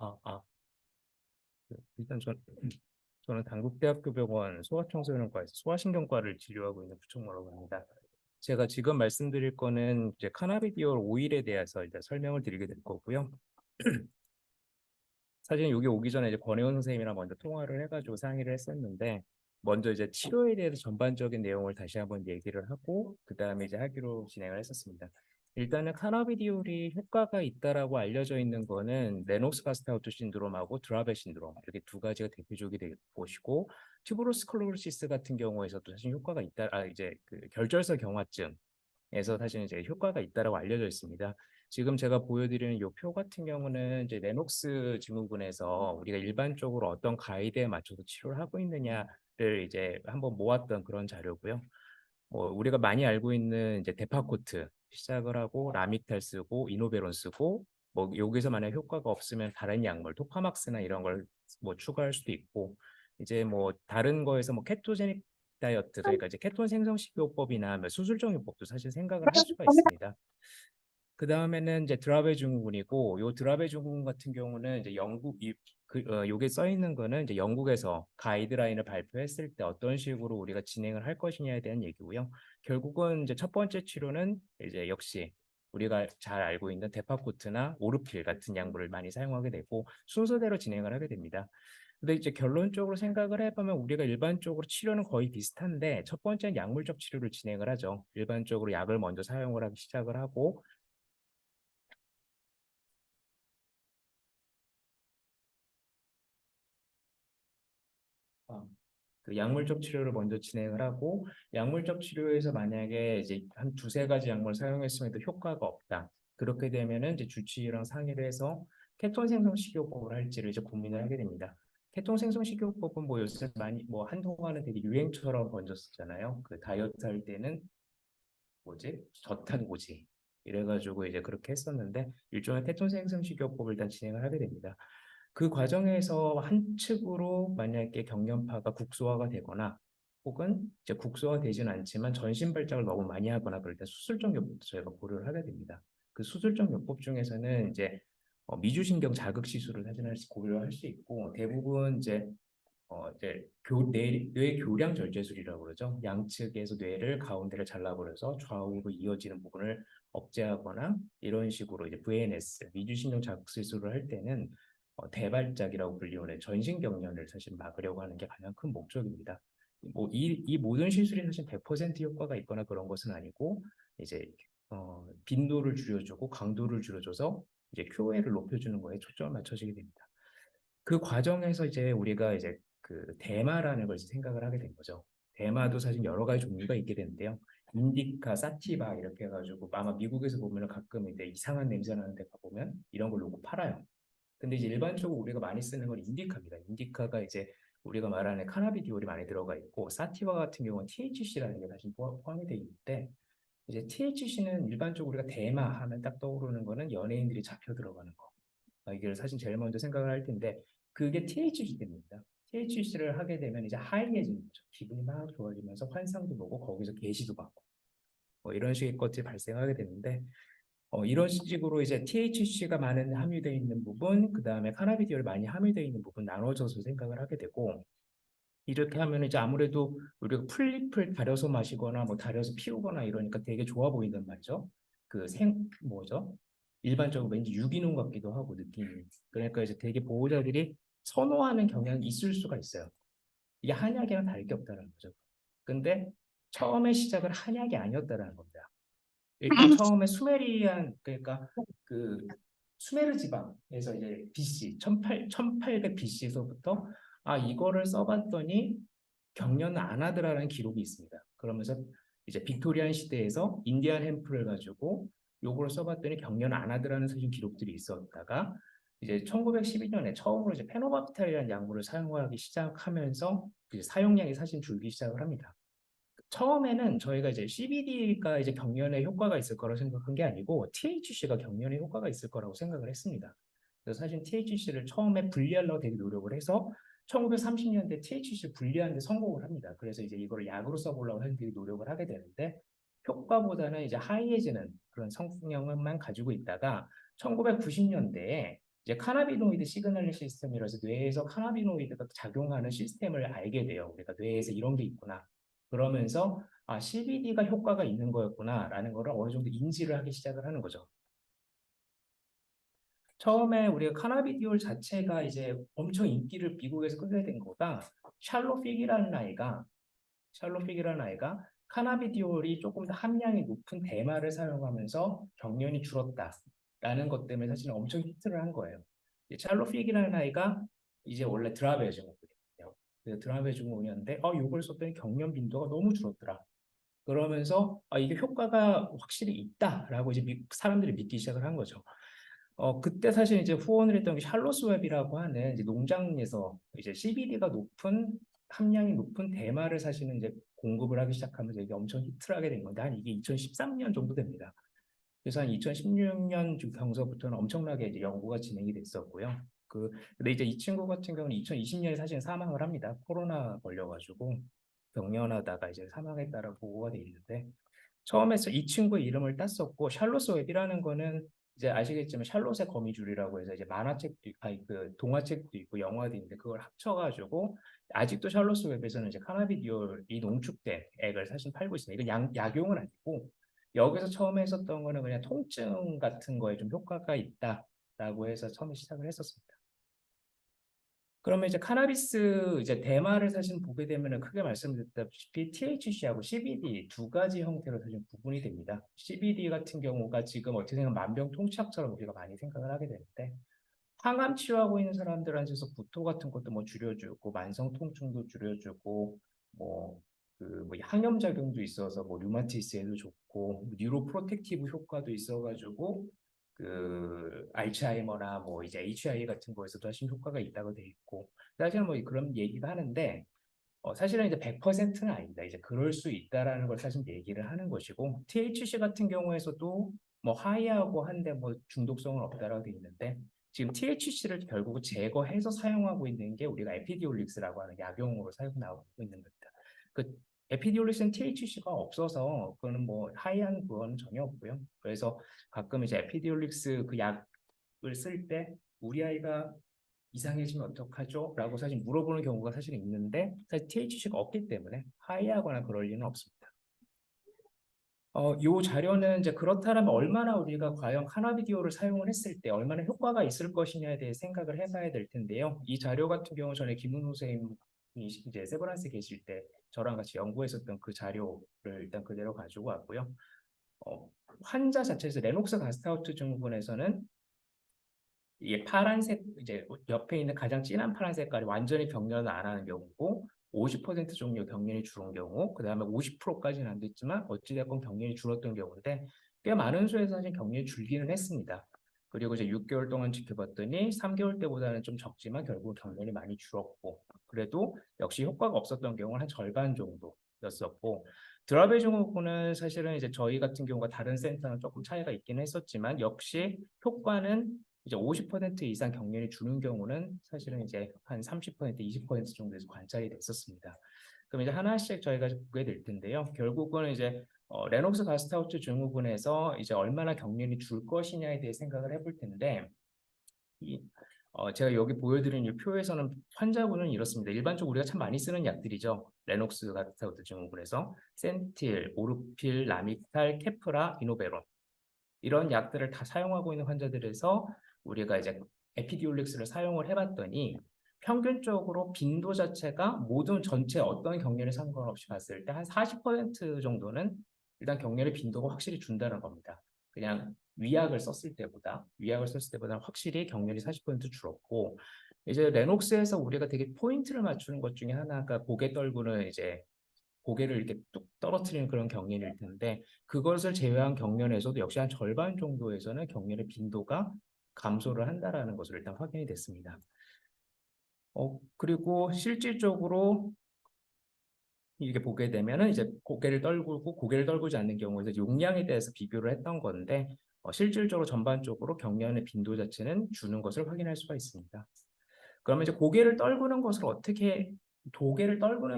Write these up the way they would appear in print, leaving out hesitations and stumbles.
아, 아, 일단 저는 단국대학교 병원 소아청소년과에서 소아신경과를 진료하고 있는 부총무라고 합니다. 제가 지금 말씀드릴 거는 이제 카나비디올 오일에 대해서 일단 설명을 드리게 될 거고요. 사실 여기 오기 전에 이제 권혜원 선생님이랑 먼저 통화를 해가지고 상의를 했었는데, 먼저 이제 치료에 대해서 전반적인 내용을 다시 한번 얘기를 하고 그 다음에 이제 하기로 진행을 했었습니다. 일단은 카나비디올이 효과가 있다라고 알려져 있는 거는 레녹스 가스타우트 신드롬하고 드라베 신드롬, 이렇게 두 가지가 대표적이 될 것이고, 튜버로스클로로시스 같은 경우에서도 사실 효과가 있다. 이제 그 결절성 경화증 에서 사실 이제 효과가 있다라고 알려져 있습니다. 지금 제가 보여드리는 이 표 같은 경우는 이제 레녹스 증후군에서 우리가 일반적으로 어떤 가이드에 맞춰서 치료를 하고 있느냐를 이제 한번 모았던 그런 자료고요. 뭐 우리가 많이 알고 있는 이제 데파코트 시작을 하고 라미탈 쓰고 이노베론 쓰고, 뭐 여기서 만약 효과가 없으면 다른 약물 토카막스나 이런 걸 뭐 추가할 수도 있고, 이제 뭐 다른 거에서 뭐 케토제닉 다이어트, 그러니까 이제 케톤 생성 식이요법이나 뭐 수술적 요법도 사실 생각을 할 수가 있습니다. 그 다음에는 이제 드라베 증후군이고, 요 드라베 증후군 같은 경우는 이제 요게 써 있는 거는 이제 영국에서 가이드라인을 발표했을 때 어떤 식으로 우리가 진행을 할 것이냐에 대한 얘기고요. 결국은 이제 첫 번째 치료는 이제 역시 우리가 잘 알고 있는 데파코트나 오르필 같은 약물을 많이 사용하게 되고 순서대로 진행을 하게 됩니다. 근데 이제 결론적으로 생각을 해보면 우리가 일반적으로 치료는 거의 비슷한데, 첫 번째는 약물적 치료를 진행을 하죠. 일반적으로 약을 먼저 사용을 하기 시작을 하고, 어, 그 약물적 치료를 먼저 진행을 하고, 약물적 치료에서 만약에 이제 한 두세 가지 약물 사용했음에도 효과가 없다. 그렇게 되면은 이제 주치의랑 상의를 해서 케톤 생성 식이요법을 할지를 이제 고민을 하게 됩니다. 케톤 생성 식이요법은 뭐 요새 많이 뭐 한동안은 되게 유행처럼 번졌었잖아요. 그 다이어트 할 때는 뭐지? 저탄고지. 이래가지고 이제 그렇게 했었는데, 일종의 테톤 생성 식이요법을 일단 진행을 하게 됩니다. 그 과정에서 한 측으로 만약에 경련파가 국소화가 되거나, 혹은 이제 국소화 되지는 않지만 전신 발작을 너무 많이 하거나 그럴 때 수술적 요법도 저희가 고려를 하게 됩니다. 그 수술적 요법 중에서는 이제 미주신경 자극 시술을 사실 고려할 수 있고, 대부분 이제 뇌 교량 절제술이라고 그러죠. 양측에서 뇌를 가운데를 잘라버려서 좌우로 이어지는 부분을 억제하거나, 이런 식으로 이제 VNS 미주신경 자극 시술을 할 때는 대발작이라고 불리는 전신경련을 사실 막으려고 하는 게 가장 큰 목적입니다. 이 모든 시술이 사실 100% 효과가 있거나 그런 것은 아니고, 이제 빈도를 줄여주고 강도를 줄여줘서 이제 QOL을 높여주는 거에 초점을 맞춰지게 됩니다. 그 과정에서 이제 우리가 이제 그 대마라는 걸 생각을 하게 된 거죠. 대마도 사실 여러 가지 종류가 있게 되는데요. 인디카, 사티바 이렇게 해가지고 아마 미국에서 보면 가끔 이제 이상한 냄새 나는 데 가보면 이런 걸 놓고 팔아요. 근데 이제 일반적으로 우리가 많이 쓰는 건 인디카입니다. 인디카가 이제 우리가 말하는 카나비디올이 많이 들어가 있고, 사티바 같은 경우는 THC라는 게 사실 포함이 되어 있는데, 이제 THC는 일반적으로 우리가 대마 하면 딱 떠오르는 거는 연예인들이 잡혀 들어가는 거. 이게 사실 제일 먼저 생각을 할 텐데, 그게 THC입니다. THC를 하게 되면 이제 하이해지는 거죠. 기분이 막 좋아지면서 환상도 보고 거기서 게시도 받고 뭐 이런 식의 것들이 발생하게 되는데, 이런 식으로 이제 THC가 많은 함유되어 있는 부분, 그 다음에 카나비디올 많이 함유되어 있는 부분 나눠져서 생각을 하게 되고, 이렇게 하면 이제 아무래도 우리가 풀잎을 다려서 마시거나 뭐 다려서 피우거나 이러니까 되게 좋아 보인단 말이죠. 뭐죠? 일반적으로 왠지 유기농 같기도 하고 느낌이. 그러니까 이제 되게 보호자들이 선호하는 경향이 있을 수가 있어요. 이게 한약이랑 다를 게 없다는 거죠. 근데 처음에 시작은 한약이 아니었다는 겁니다. 일단 처음에 수메리안, 그러니까 그 수메르 지방에서 이제 BC 1800 BC에서부터 이거를 써봤더니 경련을 안 하더라는 기록이 있습니다. 그러면서 이제 빅토리안 시대에서 인디안 햄프를 가지고 요거를 써봤더니 경련을 안 하더라는 사실 기록들이 있었다가, 이제 1912년에 처음으로 이제 페노바크테리라는 약물을 사용하기 시작하면서 그 사용량이 사실 줄기 시작을 합니다. 처음에는 저희가 이제 CBD가 이제 경련에 효과가 있을 거라고 생각한 게 아니고 THC가 경련에 효과가 있을 거라고 생각을 했습니다. 그래서 사실 THC를 처음에 분리하려고 되게 노력을 해서 1930년대 THC를 분리하는 데 성공을 합니다. 그래서 이제 이걸 약으로 써보려고 되게 노력을 하게 되는데, 효과보다는 이제 하이해지는 그런 성능만 가지고 있다가 1990년대에 이제 카나비노이드 시그널링 시스템이라서 뇌에서 카나비노이드가 작용하는 시스템을 알게 돼요. 우리가 뇌에서 이런 게 있구나. 그러면서 아, CBD가 효과가 있는 거였구나라는 거를 어느 정도 인지를 하기 시작을 하는 거죠. 처음에 우리가 카나비디올 자체가 이제 엄청 인기를 미국에서 끌게 된 거가 샬롯픽이라는 아이가 카나비디올이 조금 더 함량이 높은 대마를 사용하면서 경련이 줄었다라는 것 때문에 사실 엄청 히트를 한 거예요. 샬롯픽이라는 아이가 이제 원래 드라베 증후군이에요. 드라베 증후군이었는데 요걸 썼더니 경련 빈도가 너무 줄었더라. 그러면서 이게 효과가 확실히 있다라고 이제 사람들이 믿기 시작을 한 거죠. 그때 사실 이제 후원을 했던 게 샬롯스 웹이라고 하는 이제 농장에서 이제 CBD가 함량이 높은 대마를 사실은 이제 공급을 하기 시작하면서 이게 엄청 히트를 하게 된 건데 한 이게 2013년 정도 됩니다. 그래서 한 2016년 경서부터는 엄청나게 이제 연구가 진행이 됐었고요. 근데 이제 이 친구 같은 경우는 2020년에 사실 사망을 합니다. 코로나 걸려가지고 경련하다가 이제 사망했다라고 보고가 돼 있는데 처음에 이 친구의 이름을 땄었고 샬롯스 웹이라는 거는 이제 아시겠지만 샬롯의 거미줄이라고 해서 이제 만화책도 아니 그 동화책도 있고 영화도 있는데 그걸 합쳐가지고 아직도 샬롯스 웹에서는 이제 카나비디올이 농축된 액을 사실 팔고 있습니다. 이건 약용은 아니고 여기서 처음에 했었던 거는 그냥 통증 같은 거에 좀 효과가 있다라고 해서 처음에 시작을 했었습니다. 그러면 이제 카나비스 이제 대마를 사실 보게 되면은 크게 말씀드렸다시피 THC하고 CBD 두 가지 형태로 사실 구분이 됩니다. CBD 같은 경우가 지금 어떻게 생각하면 만병통치약처럼 우리가 많이 생각을 하게 되는데 항암 치료하고 있는 사람들한테서 구토 같은 것도 뭐 줄여주고 만성 통증도 줄여주고 뭐 항염 작용도 있어서 뭐 류마티스에도 좋고 뉴로 프로텍티브 효과도 있어가지고 알츠하이머나 뭐 이제 HI 같은 거에서도 사실 효과가 있다고 돼 있고 사실은 뭐 그런 얘기가 하는데 사실은 이제 100%는 아닙니다. 이제 그럴 수 있다라는 걸 사실 얘기를 하는 것이고 THC 같은 경우에서도 뭐 하이하고 한데 뭐 중독성은 없다라고 돼 있는데 지금 THC를 결국 제거해서 사용하고 있는 게 우리가 에피디올릭스라고 하는 약용으로 사용하고 있는 겁니다. 그 에피디올릭스는 THC가 없어서 그거는 뭐 하이한 그거는 전혀 없고요. 그래서 가끔 이제 에피디올릭스 그 약을 쓸 때 우리 아이가 이상해지면 어떡하죠? 라고 사실 물어보는 경우가 사실 있는데 사실 THC가 없기 때문에 하이하거나 그럴 리는 없습니다. 이 자료는 이제 그렇다면 얼마나 우리가 과연 카나비디올을 사용을 했을 때 얼마나 효과가 있을 것이냐에 대해 생각을 해봐야 될 텐데요. 이 자료 같은 경우 전에 김은호 선생님이 이제 세브란스에 계실 때 저랑 같이 연구했었던 그 자료를 일단 그대로 가지고 왔고요. 환자 자체에서 레녹스 가스타우트 증후군에서는 이게 파란색 이제 옆에 있는 가장 진한 파란 색깔이 완전히 경련을 안 하는 경우고 50% 정도 경련이 줄은 경우 그다음에 50%까지는 안 됐지만 어찌됐건 경련이 줄었던 경우인데 꽤 많은 수에서 사실 경련이 줄기는 했습니다. 그리고 이제 6개월 동안 지켜봤더니 3개월 때보다는 좀 적지만 결국 경련이 많이 줄었고 그래도 역시 효과가 없었던 경우는 한 절반 정도였었고 드라베 증후군은 사실은 이제 저희 같은 경우가 다른 센터는 조금 차이가 있긴 했었지만 역시 효과는 이제 50% 이상 경련이 주는 경우는 사실은 이제 한 30%, 20% 정도에서 관찰이 됐었습니다. 그럼 이제 하나씩 저희가 보게 될 텐데요. 결국은 이제 레녹스 가스타우트 증후군에서 이제 얼마나 경련이 줄 것이냐에 대해 생각을 해볼 텐데 제가 여기 보여드린 이 표에서는 환자분은 이렇습니다. 일반적으로 우리가 참 많이 쓰는 약들이죠. 레녹스 가스타우트 증후군에서 센틸, 오르필, 라미탈, 케프라, 이노베론 이런 약들을 다 사용하고 있는 환자들에서 우리가 이제 에피디올릭스를 사용을 해봤더니 평균적으로 빈도 자체가 모든 전체 어떤 경련에 상관없이 봤을 때 한 40% 정도는 일단 경련의 빈도가 확실히 준다는 겁니다. 그냥 위약을 썼을 때보다 확실히 경련이 40% 줄었고 이제 레녹스에서 우리가 되게 포인트를 맞추는 것 중에 하나가 고개 떨구는 이제 고개를 이렇게 뚝 떨어뜨리는 그런 경련일 텐데 그것을 제외한 경련에서도 역시 한 절반 정도에서는 경련의 빈도가 감소를 한다라는 것을 일단 확인이 됐습니다. 그리고 실질적으로 이렇게 보게 되면은 이제 고개를 떨구고 고개를 떨구지 않는 경우에서 용량에 대해서 비교를 했던 건데 실질적으로 전반적으로 경련의 빈도 자체는 주는 것을 확인할 수가 있습니다. 그러면 이제 고개를 떨구는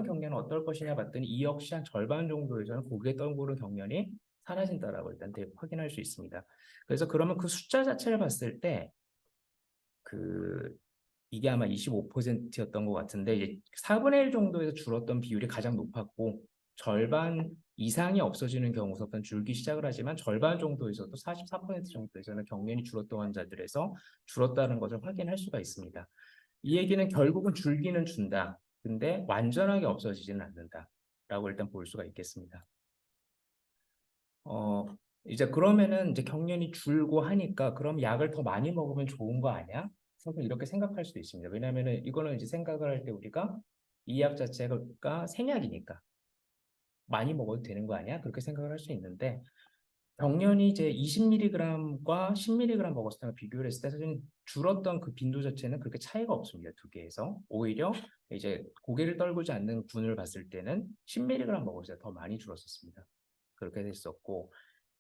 경련은 어떨 것이냐 봤더니 이 역시 한 절반 정도에서는 고개 떨구는 경련이 사라진다라고 일단 확인할 수 있습니다. 그래서 그러면 그 숫자 자체를 봤을 때 그 이게 아마 25%였던 것 같은데 이제 4분의 1 정도에서 줄었던 비율이 가장 높았고 절반 이상이 없어지는 경우서부터 줄기 시작을 하지만 절반 정도에서도 44% 정도에서는 경련이 줄었던 환자들에서 줄었다는 것을 확인할 수가 있습니다. 이 얘기는 결국은 줄기는 준다. 근데 완전하게 없어지지는 않는다라고 일단 볼 수가 있겠습니다. 어, 이제 그러면은 이제 경련이 줄고 하니까 그럼 약을 더 많이 먹으면 좋은 거 아니야? 사실 이렇게 생각할 수도 있습니다. 왜냐하면은 이거는 이제 생각을 할 때 우리가 이 약 자체가 생약이니까 많이 먹어도 되는 거 아니야? 그렇게 생각을 할 수 있는데 경련이 이제 20mg과 10mg 먹었을 때랑 비교를 했을 때 사실 줄었던 그 빈도 자체는 그렇게 차이가 없습니다. 두 개에서 오히려 이제 고개를 떨구지 않는 분을 봤을 때는 10mg 먹었을 때 더 많이 줄었었습니다. 그렇게 됐었고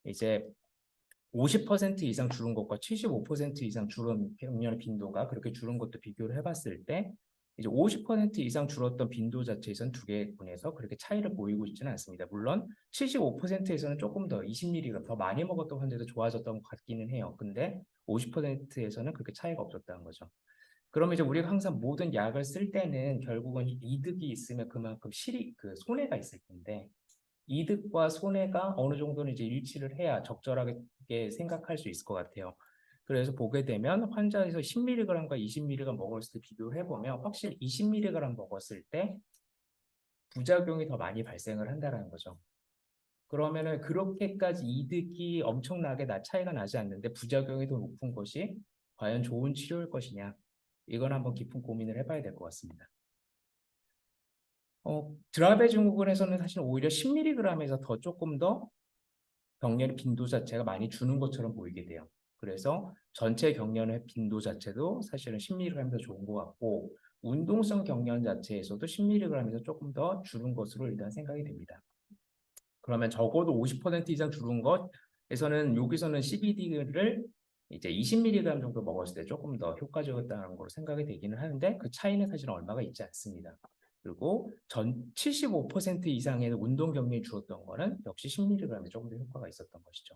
이제 50% 이상 줄은 것과 75% 이상 줄은 경련의 빈도가 그렇게 줄은 것도 비교를 해봤을 때 이제 50% 이상 줄었던 빈도 자체에서는 두 개 분에서 그렇게 차이를 보이고 있지는 않습니다. 물론 75%에서는 조금 더 20mg 더 많이 먹었던 환자도 좋아졌던 것 같기는 해요. 근데 50%에서는 그렇게 차이가 없었다는 거죠. 그러면 이제 우리가 항상 모든 약을 쓸 때는 결국은 이득이 있으면 그만큼 그 손해가 있을 텐데 이득과 손해가 어느 정도는 이제 일치를 해야 적절하게 생각할 수 있을 것 같아요. 그래서 보게 되면 환자에서 10mg과 20mg 먹었을 때 비교를 해보면 확실히 20mg 먹었을 때 부작용이 더 많이 발생을 한다는 거죠. 그러면은 그렇게까지 이득이 엄청나게 차이가 나지 않는데 부작용이 더 높은 것이 과연 좋은 치료일 것이냐? 이건 한번 깊은 고민을 해봐야 될 것 같습니다. 드라베 증후군에서는 사실 오히려 10mg에서 더 조금 더 경련의 빈도 자체가 많이 주는 것처럼 보이게 돼요. 그래서 전체 경련의 빈도 자체도 사실은 10mg이 더 좋은 것 같고 운동성 경련 자체에서도 10mg에서 조금 더 줄은 것으로 일단 생각이 됩니다. 그러면 적어도 50% 이상 줄은 것에서는 여기서는 CBD를 이제 20mg 정도 먹었을 때 조금 더 효과적이었다는 걸로 생각이 되기는 하는데 그 차이는 사실 얼마가 있지 않습니다. 그리고 전 75% 이상의 운동 경련이 줄었던 거는 역시 10mg에 조금 더 효과가 있었던 것이죠.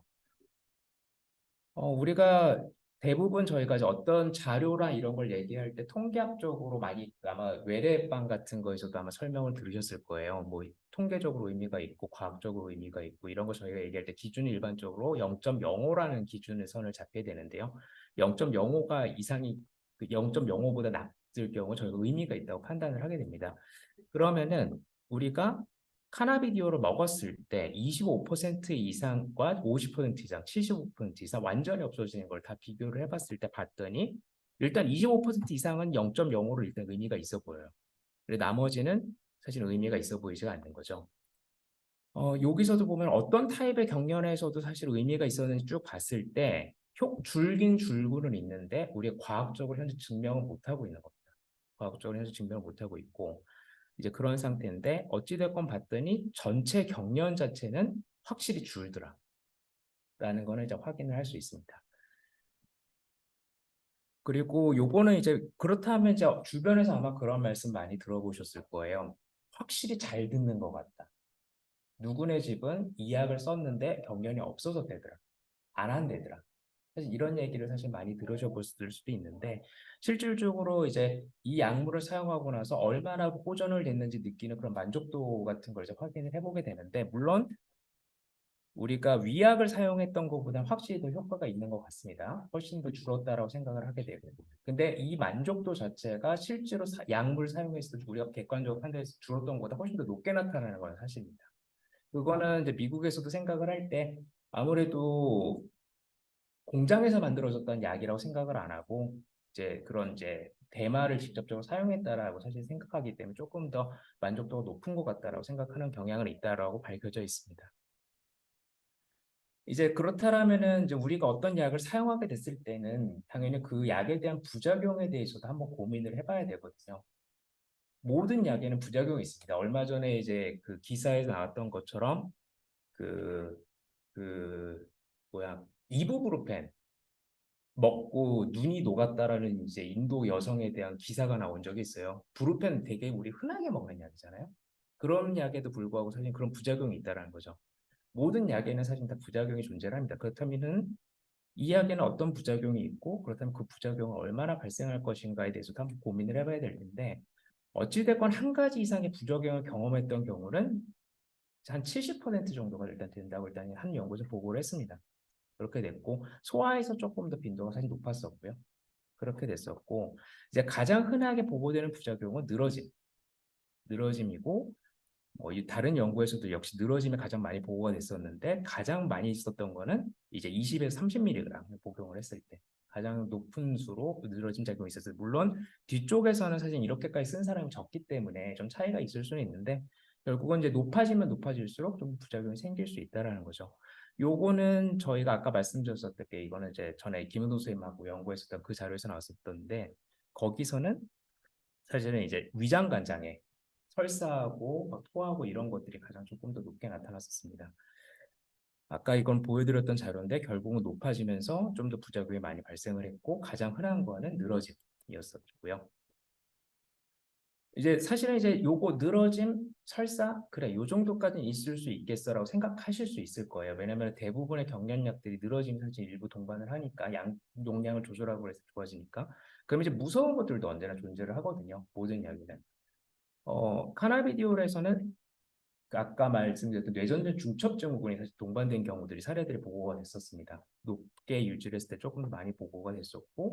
우리가 대부분 저희가 이제 어떤 자료나 이런 걸 얘기할 때 통계학적으로 많이 아마 외래방 같은 거에서도 아마 설명을 들으셨을 거예요. 뭐 통계적으로 의미가 있고 과학적으로 의미가 있고 이런 거 저희가 얘기할 때 기준이 일반적으로 0.05라는 기준의 선을 잡게 되는데요. 0.05가 이상이 0.05보다 낮을 경우 저희가 의미가 있다고 판단을 하게 됩니다. 그러면은 우리가 카나비디올을 먹었을 때 25% 이상과 50% 이상, 75% 이상 완전히 없어지는 걸 다 비교를 해봤을 때 봤더니 일단 25% 이상은 0.05로 일단 의미가 있어 보여요. 그리고 나머지는 사실 의미가 있어 보이지가 않는 거죠. 여기서도 보면 어떤 타입의 경련에서도 사실 의미가 있었는지 쭉 봤을 때 줄긴 줄고는 있는데 우리가 과학적으로 현재 증명은 못하고 있는 겁니다. 과학적으로 현재 증명을 못하고 있고 이제 그런 상태인데 어찌됐건 봤더니 전체 경련 자체는 확실히 줄더라. 라는 거는 이제 확인을 할 수 있습니다. 그리고 요거는 이제 그렇다면 이제 주변에서 아마 그런 말씀 많이 들어보셨을 거예요. 확실히 잘 듣는 것 같다. 누구네 집은 이 약을 썼는데 경련이 없어서 되더라. 안 한대더라. 사실 이런 얘기를 사실 많이 들으셔볼 수도 있는데 실질적으로 이제 이 약물을 사용하고 나서 얼마나 호전을 됐는지 느끼는 그런 만족도 같은 걸 이제 확인을 해보게 되는데 물론 우리가 위약을 사용했던 것보다 확실히 더 효과가 있는 것 같습니다. 훨씬 더 줄었다라고 생각을 하게 되고. 근데 이 만족도 자체가 실제로 약물 사용했을 때 우리가 객관적으로 판단해서 줄었던 것보다 훨씬 더 높게 나타나는 건 사실입니다. 그거는 이제 미국에서도 생각을 할 때 아무래도 공장에서 만들어졌던 약이라고 생각을 안 하고 이제 그런 이제 대마를 직접적으로 사용했다라고 사실 생각하기 때문에 조금 더 만족도가 높은 것 같다라고 생각하는 경향은 있다라고 밝혀져 있습니다. 이제 그렇다라면은 이제 우리가 어떤 약을 사용하게 됐을 때는 당연히 그 약에 대한 부작용에 대해서도 한번 고민을 해봐야 되거든요. 모든 약에는 부작용이 있습니다. 얼마 전에 이제 그 기사에서 나왔던 것처럼 그, 그, 뭐야, 이부브루펜 먹고 눈이 녹았다라는 이제 인도 여성에 대한 기사가 나온 적이 있어요. 브루펜 되게 우리 흔하게 먹는 약이잖아요. 그런 약에도 불구하고 사실 그런 부작용이 있다라는 거죠. 모든 약에는 사실 다 부작용이 존재합니다. 그렇다면은 이약에는 어떤 부작용이 있고 그렇다면 그 부작용은 얼마나 발생할 것인가에 대해서도 한번 고민을 해봐야 될 텐데 어찌됐건 한 가지 이상의 부작용을 경험했던 경우는 한 70% 정도가 일단 된다고 일단 한 연구에서 보고를 했습니다. 그렇게 됐고 소아에서 조금 더 빈도가 사실 높았었고요. 그렇게 됐었고 이제 가장 흔하게 보고되는 부작용은 늘어짐이고 이 다른 연구에서도 역시 늘어짐이 가장 많이 보고가 됐었는데 가장 많이 있었던 거는 이제 20에서 30mg 복용을 했을 때 가장 높은 수로 늘어짐 작용이 있었어요. 물론 뒤쪽에서는 사실 이렇게까지 쓴 사람이 적기 때문에 좀 차이가 있을 수는 있는데 결국은 이제 높아지면 높아질수록 좀 부작용이 생길 수 있다라는 거죠. 요거는 저희가 아까 말씀드렸었던 게 이거는 이제 전에 김은호 선생님하고 연구했었던 그 자료에서 나왔었던데 거기서는 사실은 이제 위장관 장애, 설사하고 막 토하고 이런 것들이 가장 조금 더 높게 나타났었습니다. 아까 이건 보여드렸던 자료인데 결국은 높아지면서 좀 더 부작용이 많이 발생을 했고 가장 흔한 거는 늘어짐이었었고요. 이제 사실은 이제 요거 늘어짐, 설사, 그래 요 정도까지는 있을 수 있겠어라고 생각하실 수 있을 거예요. 왜냐하면 대부분의 경련약들이 늘어짐 사실 일부 동반을 하니까 양 용량을 조절하고 해서 좋아지니까. 그럼 이제 무서운 것들도 언제나 존재를 하거든요. 모든 약에는. 카나비디올에서는 아까 말씀드렸던 뇌전증 중첩 증후군이 사실 동반된 경우들이 사례들이 보고가 됐었습니다. 높게 유지를 했을 때 조금 더 많이 보고가 됐었고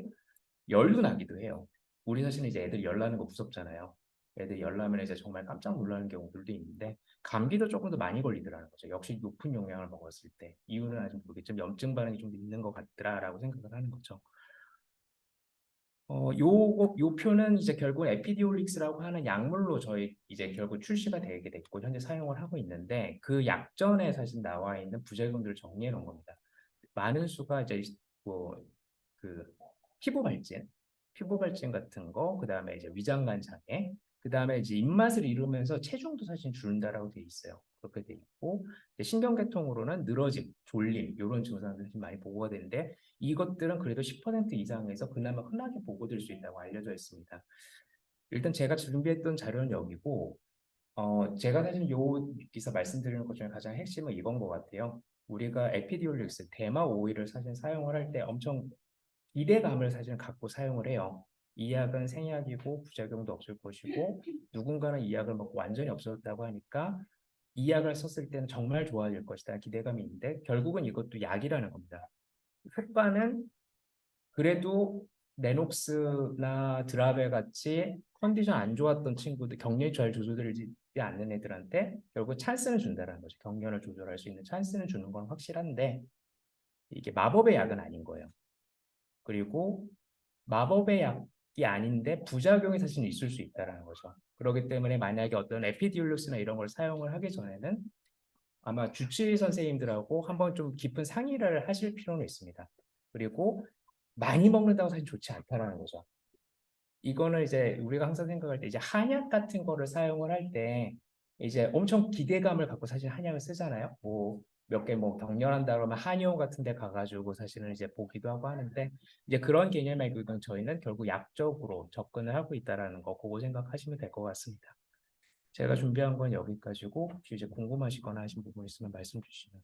열도 나기도 해요. 우리 사실은 이제 애들 열 나는 거 무섭잖아요. 애들 열 나면 이제 정말 깜짝 놀라는 경우들도 있는데 감기도 조금 더 많이 걸리더라는 거죠. 역시 높은 용량을 먹었을 때 이유는 아직 모르겠지만 염증 반응이 좀 있는 것 같더라라고 생각을 하는 거죠. 요 표는 이제 결국 에피디올릭스라고 하는 약물로 저희 이제 결국 출시가 되게 됐고 현재 사용을 하고 있는데 그 약전에 사실 나와 있는 부작용들을 정리해 놓은 겁니다. 많은 수가 이제 뭐그 피부 발진, 피부 발진 같은 거, 그 다음에 이제 위장관 장애, 그 다음에 이제 입맛을 잃으면서 체중도 사실 줄는다라고 돼 있어요. 그렇게 돼 있고 신경계통으로는 늘어짐, 졸림 이런 증상들이 많이 보고가 되는데 이것들은 그래도 10% 이상에서 그나마 흔하게 보고될 수 있다고 알려져 있습니다. 일단 제가 준비했던 자료는 여기고 제가 사실 요 기사 말씀드리는 것 중에 가장 핵심은 이건 것 같아요. 우리가 에피디올릭스, 대마 오일을 사실 사용을 할 때 엄청 기대감을 사실 갖고 사용을 해요. 이 약은 생약이고 부작용도 없을 것이고 누군가는 이 약을 먹고 완전히 없어졌다고 하니까 이 약을 썼을 때는 정말 좋아질 것이다 기대감이 있는데 결국은 이것도 약이라는 겁니다. 효과는 그래도 레녹스나 드라베 같이 컨디션 안 좋았던 친구들, 경련이 잘 조절되지 않는 애들한테 결국 찬스는 준다는 거죠. 경련을 조절할 수 있는 찬스는 주는 건 확실한데 이게 마법의 약은 아닌 거예요. 그리고 마법의 약이 아닌데 부작용이 사실 있을 수 있다는 거죠. 그렇기 때문에 만약에 어떤 에피디올루스나 이런 걸 사용을 하기 전에는 아마 주치의 선생님들하고 한번 좀 깊은 상의를 하실 필요는 있습니다. 그리고 많이 먹는다고 사실 좋지 않다라는 거죠. 이거는 이제 우리가 항상 생각할 때 이제 한약 같은 거를 사용을 할 때 이제 엄청 기대감을 갖고 사실 한약을 쓰잖아요. 뭐 몇 개 뭐 격렬한다 그러면 한의원 같은 데 가가지고 사실은 이제 보기도 하고 하는데 이제 그런 개념 말고 이건 저희는 결국 약적으로 접근을 하고 있다라는 거 그거 생각하시면 될 것 같습니다. 제가 준비한 건 여기까지고 혹시 이제 궁금하시거나 하신 부분 있으면 말씀 주시면